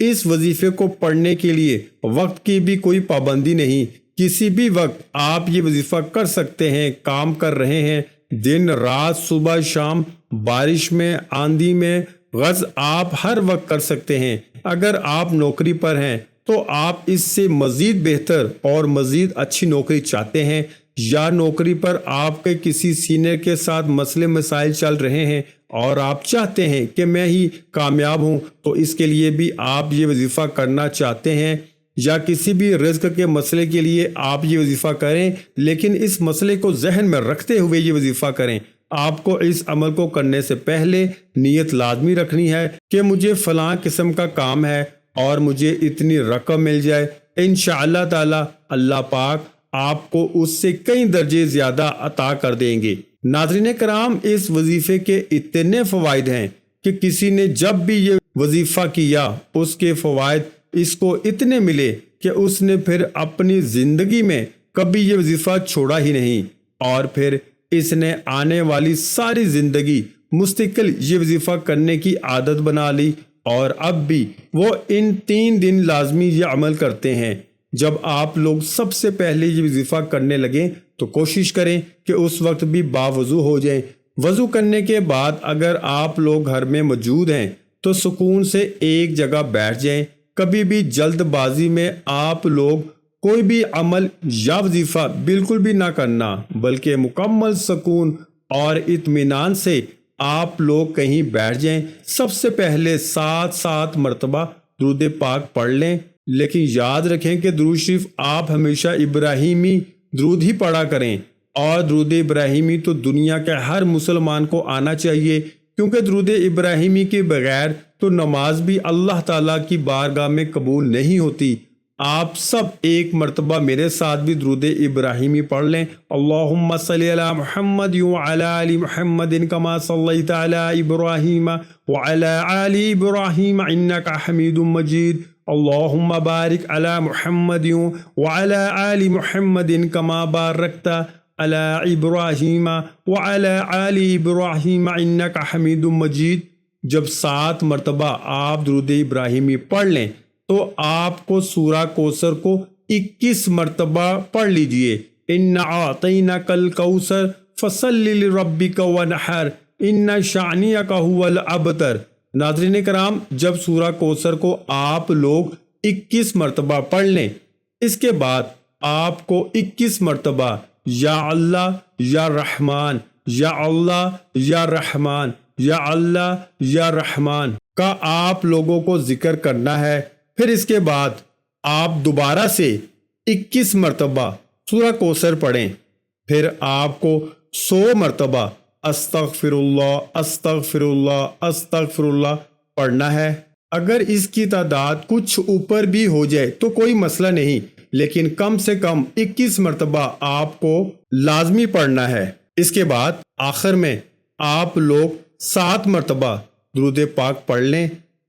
اس وظیفے کو پڑھنے کے لیے وقت کی بھی کوئی پابندی نہیں، کسی بھی وقت آپ یہ وظیفہ کر سکتے ہیں، کام کر رہے ہیں، دن رات، صبح شام، بارش میں، آندھی میں، غز آپ ہر وقت کر سکتے ہیں۔ اگر آپ نوکری پر ہیں تو آپ اس سے مزید بہتر اور مزید اچھی نوکری چاہتے ہیں، یا نوکری پر آپ کے کسی سینئر کے ساتھ مسئلے مسائل چل رہے ہیں اور آپ چاہتے ہیں کہ میں ہی کامیاب ہوں، تو اس کے لیے بھی آپ یہ وظیفہ کرنا چاہتے ہیں، یا کسی بھی رزق کے مسئلے کے لیے آپ یہ وظیفہ کریں، لیکن اس مسئلے کو ذہن میں رکھتے ہوئے یہ وظیفہ کریں۔ آپ کو اس عمل کو کرنے سے پہلے نیت لازمی رکھنی ہے کہ مجھے فلاں قسم کا کام ہے اور مجھے اتنی رقم مل جائے، انشاءاللہ تعالی اللہ پاک آپ کو اس سے کئی درجے زیادہ عطا کر دیں گے۔ ناظرین کرام، اس وظیفے کے اتنے فوائد ہیں کہ کسی نے جب بھی یہ وظیفہ کیا اس کے فوائد اس کو اتنے ملے کہ اس نے پھر اپنی زندگی میں کبھی یہ وظیفہ چھوڑا ہی نہیں، اور پھر اس نے آنے والی ساری زندگی مستقل یہ وظیفہ کرنے کی عادت بنا لی، اور اب بھی وہ ان 3 دن لازمی یہ عمل کرتے ہیں۔ جب آپ لوگ سب سے پہلے یہ وظیفہ کرنے لگیں تو کوشش کریں کہ اس وقت بھی باوضو ہو جائیں۔ وضو کرنے کے بعد اگر آپ لوگ گھر میں موجود ہیں تو سکون سے ایک جگہ بیٹھ جائیں۔ کبھی بھی جلد بازی میں آپ لوگ کوئی بھی عمل یا وظیفہ بالکل بھی نہ کرنا، بلکہ مکمل سکون اور اطمینان سے آپ لوگ کہیں بیٹھ جائیں۔ سب سے پہلے 7 مرتبہ درود پاک پڑھ لیں، لیکن یاد رکھیں کہ درود شریف آپ ہمیشہ ابراہیمی درود ہی پڑھا کریں، اور درود ابراہیمی تو دنیا کے ہر مسلمان کو آنا چاہیے، کیونکہ درود ابراہیمی کے بغیر تو نماز بھی اللہ تعالیٰ کی بارگاہ میں قبول نہیں ہوتی۔ آپ سب ایک مرتبہ میرے ساتھ بھی درود ابراہیمی پڑھ لیں۔ اللہم صلی علی محمد وعلی آل محمد کما صلیت علی ابراہیم وعلی آل ابراہیم انک حمید مجید۔ اللہم بارک علی محمد وعلی آل محمد کما بارکت علی ابراہیم وعلی آل ابراہیم انک حمید مجید۔ جب 7 مرتبہ آپ درود ابراہیمی پڑھ لیں تو آپ کو سورہ کوثر کو 21 مرتبہ پڑھ لیجئے۔ اِنَّا أَعْطَيْنَاكَ الْكَوْثَرَ فَصَلِّ لِرَبِّكَ وَانْحَرْ إِنَّ شَانِئَكَ هُوَ الْأَبْتَرُ۔ ناظرین کرام، جب سورہ کوثر کو آپ لوگ 21 مرتبہ پڑھ لیں، اس کے بعد آپ کو 21 مرتبہ یا اللہ یا رحمان، یا اللہ یا رحمان، یا اللہ یا رحمان کا آپ لوگوں کو ذکر کرنا ہے۔ پھر اس کے بعد آپ دوبارہ سے 21 مرتبہ سورہ کوثر پڑھیں۔ پھر آپ کو 100 مرتبہ استغفر اللہ استغفر اللہ استغفر اللہ پڑھنا ہے۔ اگر اس کی تعداد کچھ اوپر بھی ہو جائے تو کوئی مسئلہ نہیں، لیکن کم سے کم 21 مرتبہ آپ کو لازمی پڑھنا ہے۔ اس کے بعد آخر میں آپ لوگ 7 مرتبہ درود پاک پڑھ لیں۔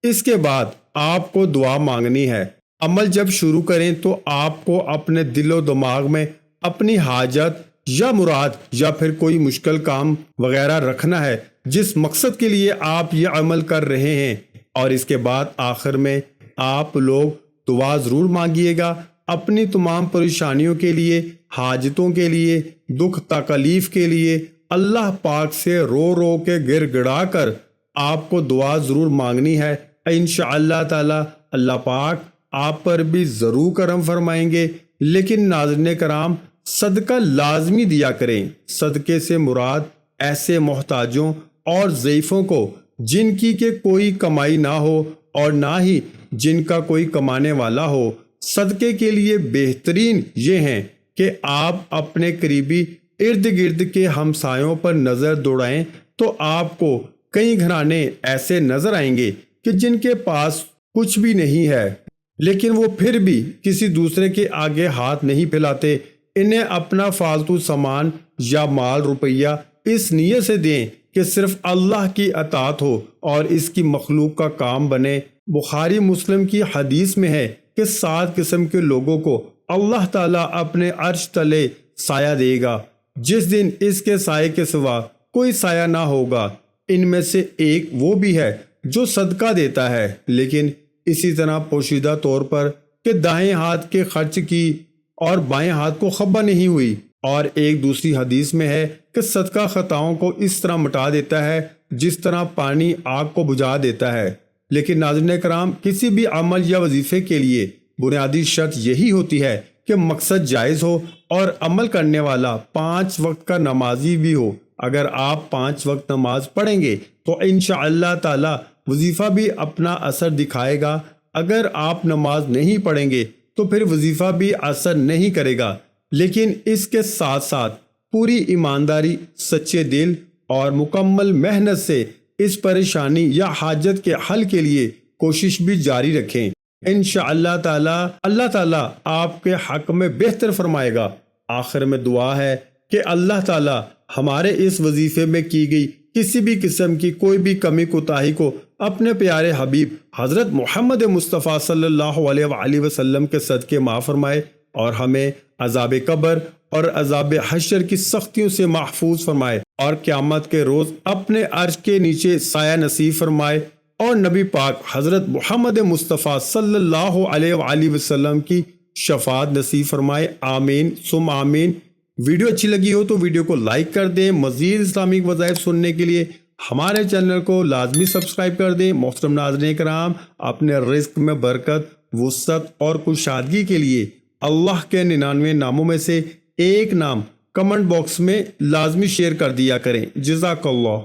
اس کے بعد آپ کو دعا مانگنی ہے۔ عمل جب شروع کریں تو آپ کو اپنے دل و دماغ میں اپنی حاجت یا مراد یا پھر کوئی مشکل کام وغیرہ رکھنا ہے جس مقصد کے لیے آپ یہ عمل کر رہے ہیں، اور اس کے بعد آخر میں آپ لوگ دعا ضرور مانگیے گا اپنی تمام پریشانیوں کے لیے، حاجتوں کے لیے، دکھ تکلیف کے لیے۔ اللہ پاک سے رو رو کے گر گڑا کر آپ کو دعا ضرور مانگنی ہے۔ انشاءاللہ تعالی اللہ پاک آپ پر بھی ضرور کرم فرمائیں گے۔ لیکن ناظرین کرام، صدقہ لازمی دیا کریں۔ صدقے سے مراد ایسے محتاجوں اور ضعیفوں کو جن کی کہ کوئی کمائی نہ ہو اور نہ ہی جن کا کوئی کمانے والا ہو۔ صدقے کے لیے بہترین یہ ہیں کہ آپ اپنے قریبی ارد گرد کے ہمسایوں پر نظر دوڑائیں تو آپ کو کئی گھرانے ایسے نظر آئیں گے کہ جن کے پاس کچھ بھی نہیں ہے، لیکن وہ پھر بھی کسی دوسرے کے آگے ہاتھ نہیں پھیلاتے۔ انہیں اپنا فالتو سامان یا مال روپیہ اس نیت سے دیں کہ صرف اللہ کی اطاعت ہو اور اس کی مخلوق کا کام بنے۔ بخاری مسلم کی حدیث میں ہے کہ 7 قسم کے لوگوں کو اللہ تعالیٰ اپنے عرش تلے سایہ دے گا، جس دن اس کے سائے کے سوا کوئی سایہ نہ ہوگا۔ ان میں سے ایک وہ بھی ہے جو صدقہ دیتا ہے لیکن اسی طرح پوشیدہ طور پر کہ دائیں ہاتھ کے خرچ کی اور بائیں ہاتھ کو خبا نہیں ہوئی۔ اور ایک دوسری حدیث میں ہے کہ صدقہ خطاؤں کو اس طرح مٹا دیتا ہے جس طرح پانی آگ کو بجھا دیتا ہے۔ لیکن ناظرین کرام، کسی بھی عمل یا وظیفے کے لیے بنیادی شرط یہی ہوتی ہے کہ مقصد جائز ہو اور عمل کرنے والا 5 وقت کا نمازی بھی ہو۔ اگر آپ 5 وقت نماز پڑھیں گے تو انشاءاللہ تعالی وظیفہ بھی اپنا اثر دکھائے گا۔ اگر آپ نماز نہیں پڑھیں گے تو پھر وظیفہ بھی اثر نہیں کرے گا۔ لیکن اس کے ساتھ ساتھ پوری ایمانداری، سچے دل اور مکمل محنت سے اس پریشانی یا حاجت کے حل کے لیے کوشش بھی جاری رکھیں۔ انشاءاللہ تعالی اللہ تعالی آپ کے حق میں بہتر فرمائے گا۔ آخر میں دعا ہے کہ اللہ تعالی ہمارے اس وظیفے میں کی گئی کسی بھی قسم کی کوئی بھی کمی کوتاہی کو اپنے پیارے حبیب حضرت محمد مصطفیٰ صلی اللہ علیہ وآلہ وسلم کے صدقے معاف فرمائے اور ہمیں عذاب قبر اور عذاب حشر کی سختیوں سے محفوظ فرمائے اور قیامت کے روز اپنے عرش کے نیچے سایہ نصیب فرمائے اور نبی پاک حضرت محمد مصطفیٰ صلی اللہ علیہ وآلہ وسلم کی شفاعت نصیب فرمائے۔ آمین ثم آمین۔ ویڈیو اچھی لگی ہو تو ویڈیو کو لائک کر دیں۔ مزید اسلامک وظائف سننے کے لیے ہمارے چینل کو لازمی سبسکرائب کر دیں۔ محترم ناظرین کرام، اپنے رزق میں برکت، وسعت اور کشادگی کے لیے اللہ کے 99 ناموں میں سے ایک نام کمنٹ باکس میں لازمی شیئر کر دیا کریں۔ جزاک اللہ۔